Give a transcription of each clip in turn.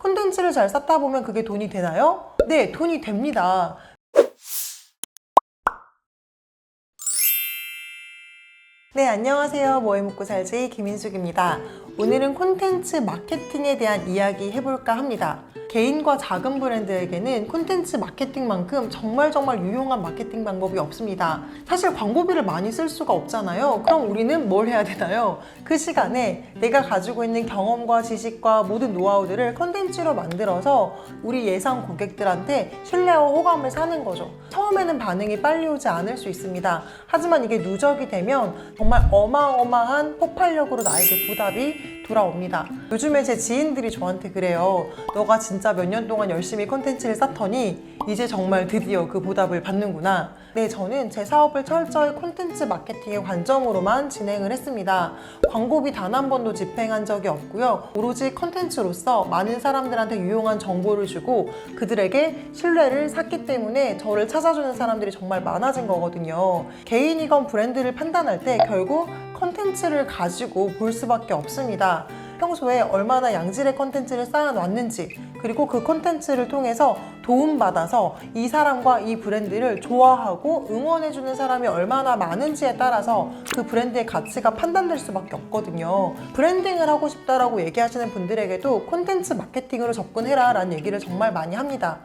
콘텐츠를 잘 쌓다 보면 그게 돈이 되나요? 네, 돈이 됩니다. 네, 안녕하세요. 뭐해 먹고 살지 김인숙입니다. 오늘은 콘텐츠 마케팅에 대한 이야기 해볼까 합니다. 개인과 작은 브랜드에게는 콘텐츠 마케팅만큼 정말 유용한 마케팅 방법이 없습니다. 사실 광고비를 많이 쓸 수가 없잖아요. 그럼 우리는 뭘 해야 되나요? 그 시간에 내가 가지고 있는 경험과 지식과 모든 노하우들을 콘텐츠로 만들어서 우리 예상 고객들한테 신뢰와 호감을 사는 거죠. 처음에는 반응이 빨리 오지 않을 수 있습니다. 하지만 이게 누적이 되면 정말 어마어마한 폭발력으로 나에게 보답이 돌아옵니다. 요즘에 제 지인들이 저한테 그래요. 너가 진짜 몇 년 동안 열심히 콘텐츠를 쌓더니 이제 정말 드디어 그 보답을 받는구나. 네, 저는 제 사업을 철저히 콘텐츠 마케팅의 관점으로만 진행을 했습니다. 광고비 단 한 번도 집행한 적이 없고요. 오로지 콘텐츠로서 많은 사람들한테 유용한 정보를 주고 그들에게 신뢰를 샀기 때문에 저를 찾아주는 사람들이 정말 많아진 거거든요. 개인이건 브랜드를 판단할 때 결국 콘텐츠를 가지고 볼 수밖에 없습니다. 평소에 얼마나 양질의 콘텐츠를 쌓아놨는지, 그리고 그 콘텐츠를 통해서 도움받아서 이 사람과 이 브랜드를 좋아하고 응원해주는 사람이 얼마나 많은지에 따라서 그 브랜드의 가치가 판단될 수밖에 없거든요. 브랜딩을 하고 싶다라고 얘기하시는 분들에게도 콘텐츠 마케팅으로 접근해라 라는 얘기를 정말 많이 합니다.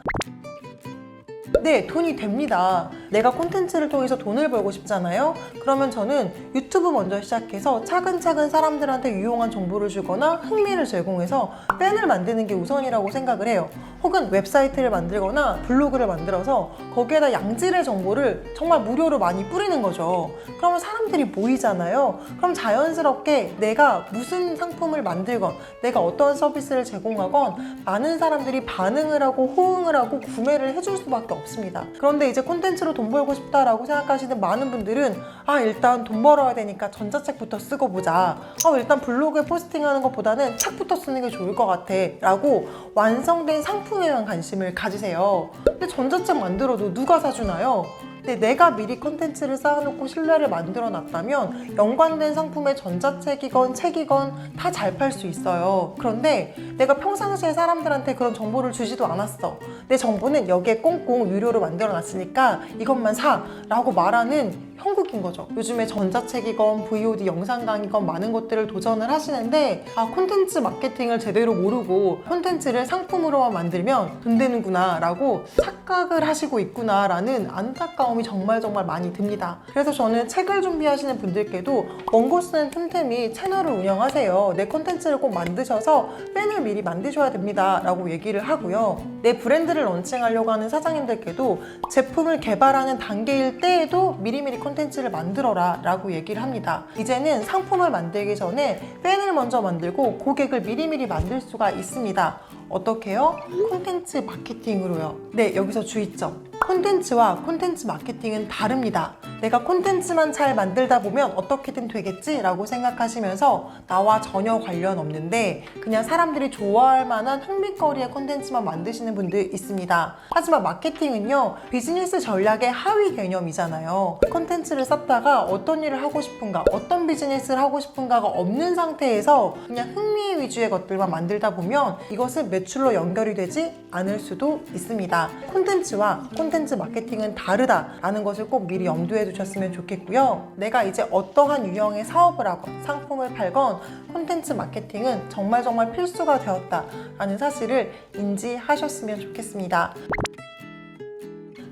네, 돈이 됩니다. 내가 콘텐츠를 통해서 돈을 벌고 싶잖아요. 그러면 저는 유튜브 먼저 시작해서 차근차근 사람들한테 유용한 정보를 주거나 흥미를 제공해서 팬을 만드는 게 우선이라고 생각을 해요. 혹은 웹사이트를 만들거나 블로그를 만들어서 거기에다 양질의 정보를 정말 무료로 많이 뿌리는 거죠. 그러면 사람들이 모이잖아요. 그럼 자연스럽게 내가 무슨 상품을 만들건 내가 어떤 서비스를 제공하건 많은 사람들이 반응을 하고 호응을 하고 구매를 해줄 수밖에 없습니다. 그런데 이제 콘텐츠로 돈 벌고 싶다라고 생각하시는 많은 분들은 일단 돈 벌어야 되니까 전자책부터 쓰고 보자. 일단 블로그에 포스팅하는 것보다는 책부터 쓰는 게 좋을 것 같아 라고 완성된 상품에만 관심을 가지세요. 근데 전자책 만들어도 누가 사주나요? 근데 내가 미리 콘텐츠를 쌓아놓고 신뢰를 만들어 놨다면 연관된 상품의 전자책이건 책이건 다 잘 팔 수 있어요. 그런데 내가 평상시에 사람들한테 그런 정보를 주지도 않았어. 내 정보는 여기에 꽁꽁 유료로 만들어 놨으니까 이것만 사 라고 말하는 형국인 거죠. 요즘에 전자책이건 VOD 영상 강의건 많은 것들을 도전을 하시는데 콘텐츠 마케팅을 제대로 모르고 콘텐츠를 상품으로만 만들면 돈 되는구나 라고 착각을 하시고 있구나 라는 안타까움이 정말 많이 듭니다. 그래서 저는 책을 준비하시는 분들께도 원고 쓰는 틈틈이 채널을 운영하세요. 내 콘텐츠를 꼭 만드셔서 팬을 미리 만드셔야 됩니다 라고 얘기를 하고요. 내 브랜드를 런칭하려고 하는 사장님들께도 제품을 개발하는 단계일 때에도 미리미리 콘텐츠를 만들어라 라고 얘기를 합니다. 이제는 상품을 만들기 전에 팬을 먼저 만들고 고객을 미리미리 만들 수가 있습니다. 어떻게요? 콘텐츠 마케팅으로요. 네, 여기서 주의점. 콘텐츠와 콘텐츠 마케팅은 다릅니다. 내가 콘텐츠만 잘 만들다 보면 어떻게든 되겠지 라고 생각하시면서 나와 전혀 관련 없는데 그냥 사람들이 좋아할 만한 흥미거리의 콘텐츠만 만드시는 분들 있습니다. 하지만 마케팅은요, 비즈니스 전략의 하위 개념이잖아요. 콘텐츠를 쌓다가 어떤 일을 하고 싶은가, 어떤 비즈니스를 하고 싶은가가 없는 상태에서 그냥 흥미 위주의 것들만 만들다 보면 이것은 매출로 연결이 되지 않을 수도 있습니다. 콘텐츠와 콘텐츠 마케팅은 다르다라는 것을 꼭 미리 염두에 두셨으면 좋겠고요. 내가 이제 어떠한 유형의 사업을 하건 상품을 팔건 콘텐츠 마케팅은 정말 필수가 되었다라는 사실을 인지하셨으면 좋겠습니다.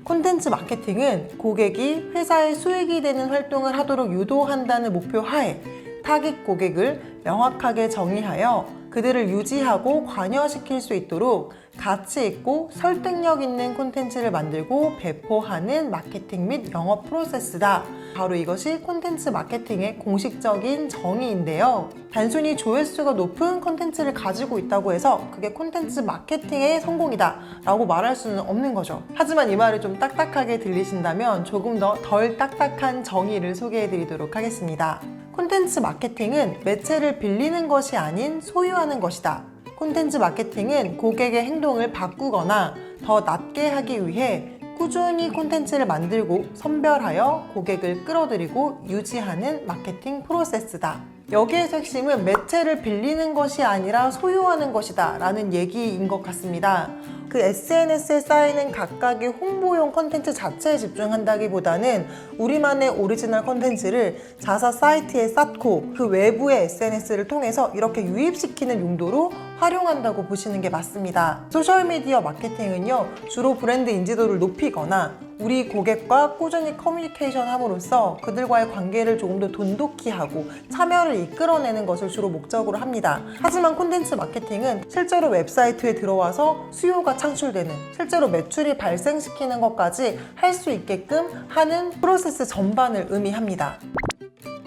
콘텐츠 마케팅은 고객이 회사의 수익이 되는 활동을 하도록 유도한다는 목표 하에 타깃 고객을 명확하게 정의하여 그들을 유지하고 관여시킬 수 있도록 가치 있고 설득력 있는 콘텐츠를 만들고 배포하는 마케팅 및 영업 프로세스다. 바로 이것이 콘텐츠 마케팅의 공식적인 정의인데요. 단순히 조회수가 높은 콘텐츠를 가지고 있다고 해서 그게 콘텐츠 마케팅의 성공이다 라고 말할 수는 없는 거죠. 하지만 이 말이 좀 딱딱하게 들리신다면 조금 더 덜 딱딱한 정의를 소개해 드리도록 하겠습니다. 콘텐츠 마케팅은 매체를 빌리는 것이 아닌 소유하는 것이다. 콘텐츠 마케팅은 고객의 행동을 바꾸거나 더 낫게 하기 위해 꾸준히 콘텐츠를 만들고 선별하여 고객을 끌어들이고 유지하는 마케팅 프로세스다. 여기에서 핵심은 매체를 빌리는 것이 아니라 소유하는 것이다 라는 얘기인 것 같습니다. 그 SNS에 쌓이는 각각의 홍보용 컨텐츠 자체에 집중한다기보다는 우리만의 오리지널 컨텐츠를 자사 사이트에 쌓고 그 외부의 SNS를 통해서 이렇게 유입시키는 용도로 활용한다고 보시는 게 맞습니다. 소셜미디어 마케팅은요, 주로 브랜드 인지도를 높이거나 우리 고객과 꾸준히 커뮤니케이션 함으로써 그들과의 관계를 조금 더 돈독히 하고 참여를 이끌어내는 것을 주로 목적으로 합니다. 하지만 콘텐츠 마케팅은 실제로 웹사이트에 들어와서 수요가 창출되는, 실제로 매출이 발생시키는 것까지 할 수 있게끔 하는 프로세스 전반을 의미합니다.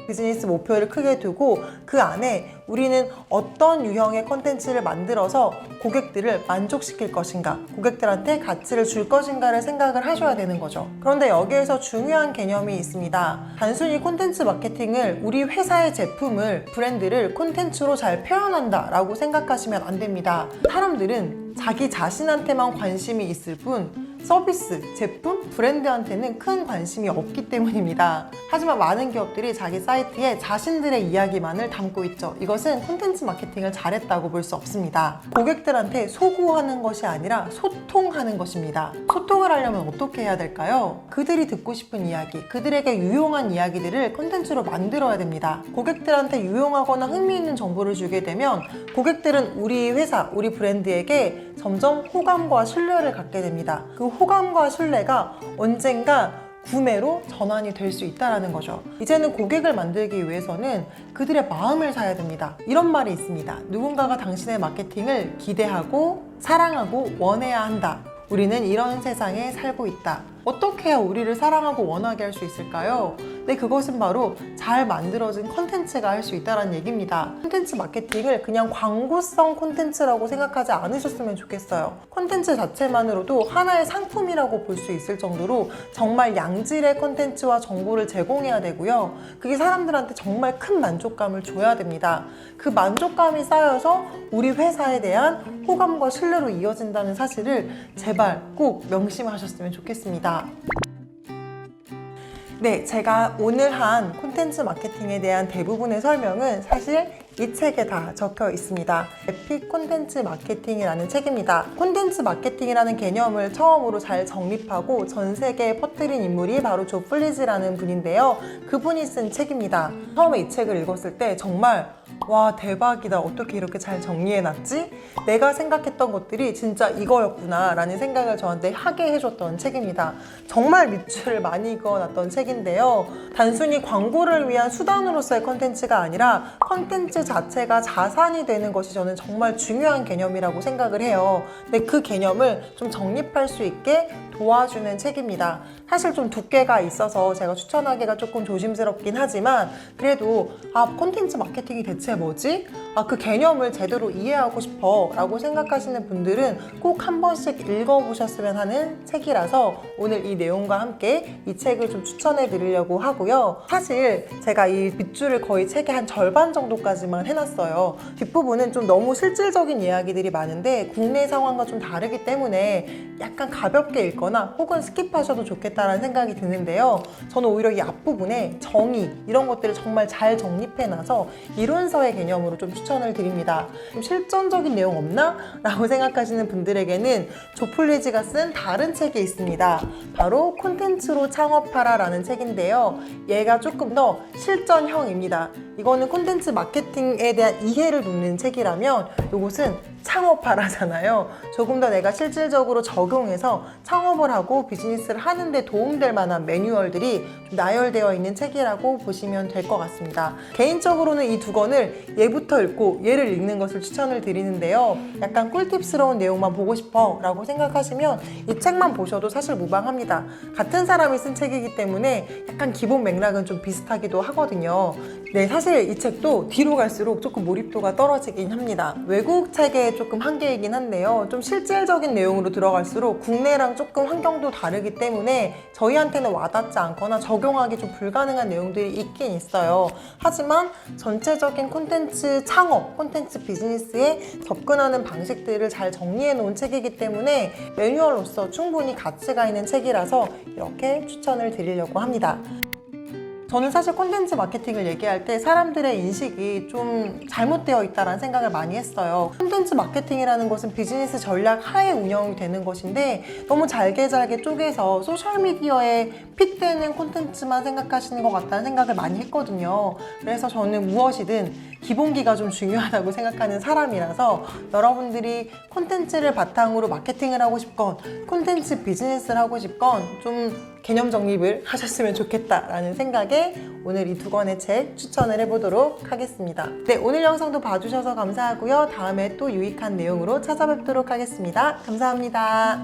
비즈니스 목표를 크게 두고 그 안에 우리는 어떤 유형의 콘텐츠를 만들어서 고객들을 만족시킬 것인가, 고객들한테 가치를 줄 것인가를 생각을 하셔야 되는 거죠. 그런데 여기에서 중요한 개념이 있습니다. 단순히 콘텐츠 마케팅을 우리 회사의 제품을, 브랜드를 콘텐츠로 잘 표현한다 라고 생각하시면 안 됩니다. 사람들은 자기 자신한테만 관심이 있을 뿐 서비스, 제품, 브랜드한테는 큰 관심이 없기 때문입니다. 하지만 많은 기업들이 자기 사이트에 자신들의 이야기만을 담고 있죠. 이것은 콘텐츠 마케팅을 잘했다고 볼 수 없습니다. 고객들한테 소구하는 것이 아니라 소통하는 것입니다. 소통을 하려면 어떻게 해야 될까요? 그들이 듣고 싶은 이야기, 그들에게 유용한 이야기들을 콘텐츠로 만들어야 됩니다. 고객들한테 유용하거나 흥미있는 정보를 주게 되면 고객들은 우리 회사, 우리 브랜드에게 점점 호감과 신뢰를 갖게 됩니다. 그 호감과 신뢰가 언젠가 구매로 전환이 될 수 있다는 거죠. 이제는 고객을 만들기 위해서는 그들의 마음을 사야 됩니다. 이런 말이 있습니다. 누군가가 당신의 마케팅을 기대하고 사랑하고 원해야 한다. 우리는 이런 세상에 살고 있다. 어떻게 해야 우리를 사랑하고 원하게 할 수 있을까요? 네, 그것은 바로 잘 만들어진 컨텐츠가 할 수 있다는 얘기입니다. 컨텐츠 마케팅을 그냥 광고성 콘텐츠라고 생각하지 않으셨으면 좋겠어요. 콘텐츠 자체만으로도 하나의 상품이라고 볼 수 있을 정도로 정말 양질의 콘텐츠와 정보를 제공해야 되고요. 그게 사람들한테 정말 큰 만족감을 줘야 됩니다. 그 만족감이 쌓여서 우리 회사에 대한 호감과 신뢰로 이어진다는 사실을 제발 꼭 명심하셨으면 좋겠습니다. 네, 제가 오늘 한 콘텐츠 마케팅에 대한 대부분의 설명은 사실 이 책에 다 적혀 있습니다. 에픽 콘텐츠 마케팅이라는 책입니다. 콘텐츠 마케팅이라는 개념을 처음으로 잘 정립하고 전 세계에 퍼뜨린 인물이 바로 조 플리즈라는 분인데요. 그분이 쓴 책입니다. 처음에 이 책을 읽었을 때 정말 와, 대박이다. 어떻게 이렇게 잘 정리해놨지? 내가 생각했던 것들이 진짜 이거였구나 라는 생각을 저한테 하게 해줬던 책입니다. 정말 밑줄을 많이 그어놨던 책인데요. 단순히 광고를 위한 수단으로서의 컨텐츠가 아니라 컨텐츠 자체가 자산이 되는 것이 저는 정말 중요한 개념이라고 생각을 해요. 근데 그 개념을 좀 정립할 수 있게 도와주는 책입니다. 사실 좀 두께가 있어서 제가 추천하기가 조금 조심스럽긴 하지만 그래도 콘텐츠 마케팅이 대체 뭐지? 그 개념을 제대로 이해하고 싶어 라고 생각하시는 분들은 꼭 한 번씩 읽어보셨으면 하는 책이라서 오늘 이 내용과 함께 이 책을 좀 추천해 드리려고 하고요. 사실 제가 이 밑줄을 거의 책의 한 절반 정도까지만 해놨어요. 뒷부분은 좀 너무 실질적인 이야기들이 많은데 국내 상황과 좀 다르기 때문에 약간 가볍게 읽거나 혹은 스킵하셔도 좋겠다라는 생각이 드는데요. 저는 오히려 이 앞부분에 정의 이런 것들을 정말 잘 정립해놔서 이론서의 개념으로 좀 추천을 드립니다. 좀 실전적인 내용 없나? 라고 생각하시는 분들에게는 조 플리즈가 쓴 다른 책이 있습니다. 바로 콘텐츠로 창업하라 라는 책인데요. 얘가 조금 더 실전형입니다. 이거는 콘텐츠 마케팅에 대한 이해를 돕는 책이라면 이것은 창업하라잖아요. 조금 더 내가 실질적으로 적용해서 창업을 하고 비즈니스를 하는데 도움될 만한 매뉴얼들이 좀 나열되어 있는 책이라고 보시면 될 것 같습니다. 개인적으로는 이 두 권을 얘부터 읽고 얘를 읽는 것을 추천을 드리는데요. 약간 꿀팁스러운 내용만 보고 싶어 라고 생각하시면 이 책만 보셔도 사실 무방합니다. 같은 사람이 쓴 책이기 때문에 약간 기본 맥락은 좀 비슷하기도 하거든요. 네, 사실 이 책도 뒤로 갈수록 조금 몰입도가 떨어지긴 합니다. 외국 책의 조금 한계이긴 한데요. 좀 실질적인 내용으로 들어갈수록 국내랑 조금 환경도 다르기 때문에 저희한테는 와닿지 않거나 적용하기 좀 불가능한 내용들이 있긴 있어요. 하지만 전체적인 콘텐츠 창업, 콘텐츠 비즈니스에 접근하는 방식들을 잘 정리해 놓은 책이기 때문에 매뉴얼로서 충분히 가치가 있는 책이라서 이렇게 추천을 드리려고 합니다. 저는 사실 콘텐츠 마케팅을 얘기할 때 사람들의 인식이 좀 잘못되어 있다는 생각을 많이 했어요. 콘텐츠 마케팅이라는 것은 비즈니스 전략 하에 운영이 되는 것인데 너무 잘게 쪼개서 소셜미디어에 핏되는 콘텐츠만 생각하시는 것 같다는 생각을 많이 했거든요. 그래서 저는 무엇이든 기본기가 좀 중요하다고 생각하는 사람이라서 여러분들이 콘텐츠를 바탕으로 마케팅을 하고 싶건 콘텐츠 비즈니스를 하고 싶건 좀 개념 정립을 하셨으면 좋겠다라는 생각에 오늘 이 2권의 책 추천을 해보도록 하겠습니다. 네, 오늘 영상도 봐주셔서 감사하고요. 다음에 또 유익한 내용으로 찾아뵙도록 하겠습니다. 감사합니다.